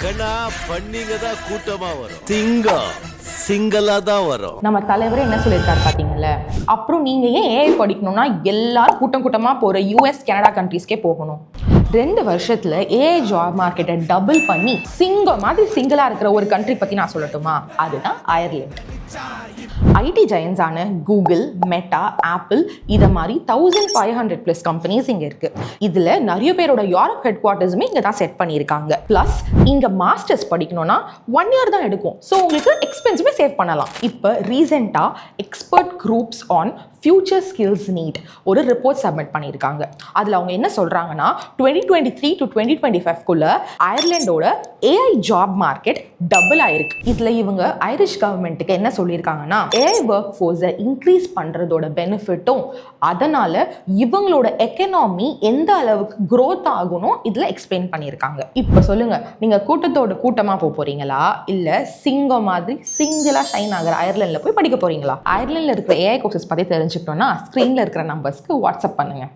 கண்ணா பண்ணிங்க தான் கூட்டமா வரும், சிங்கம் சிங்களா தான் வரும். நம்ம தலைவரே என்ன சொல்லியிருக்காரு பாத்தீங்கல்ல. அப்புறம் நீங்க ஏன் ஏஐ படிக்கணும்னா எல்லாரும் கூட்டம் கூட்டமா போற யூஎஸ் கனடா கண்ட்ரீஸ்க்கே போகணும். 2 வருஷத்துல ஏஐ ஜாப் மார்க்கெட்டை டபுள் பண்ணி சிங்கம் மாதிரி சிங்கிளா இருக்கிற ஒரு கண்ட்ரி பத்தி நான் சொல்லட்டுமா? அதுதான் அயர்லாந்து. ஐடி ஜெயன்ஸான கூகுள், மெட்டா, ஆப்பிள் இதை மாதிரி 1500+ கம்பெனிஸ் இங்கே இருக்கு. இதில் நிறைய பேரோட யூரோப் ஹெட் குவார்ட்டர்ஸுமே இங்கே தான் செட் பண்ணியிருக்காங்க. ப்ளஸ் இங்கே மாஸ்டர்ஸ் படிக்கணும்னா 1 இயர் தான் எடுக்கும். ஸோ உங்களுக்கு எக்ஸ்பென்ஸுமே சேவ் பண்ணலாம். இப்போ ரீசெண்டாக expert groups on future skills need ஒரு ரிப்போர்ட் சப்மிட் பண்ணியிருக்காங்க. அதில் அவங்க என்ன சொல்கிறாங்கன்னா 2023 to 2025 அயர்லாண்டோட ஏஐ ஜாப் மார்க்கெட் டபுள் ஆயிருக்கு. இதில் இவங்க ஐரிஷ் கவர்மெண்ட்டுக்கு என்ன சொல்லியிருக்காங்கன்னா ஏஐ ஒர்க் ஃபோர்ஸை இன்க்ரீஸ் பண்ணுறதோட பெனிஃபிட்டும் அதனால் இவங்களோட எக்கனாமி எந்த அளவுக்கு க்ரோத் ஆகணும் இதில் எக்ஸ்பிளைன் பண்ணியிருக்காங்க. இப்போ சொல்லுங்கள், நீங்கள் கூட்டத்தோட கூட்டமாக போகிறீங்களா இல்லை சிங்கம் மாதிரி சிங்கிளாக ஷைன் ஆகிற அயர்லாண்டில் போய் படிக்க போகிறீங்களா? அயர்லாண்டில் இருக்கிற ஏஐ கோர்சஸ் பற்றி தெரிஞ்சுக்கிட்டோன்னா ஸ்க்ரீனில் இருக்கிற நம்பர்ஸ்க்கு வாட்ஸ்அப் பண்ணுங்கள்.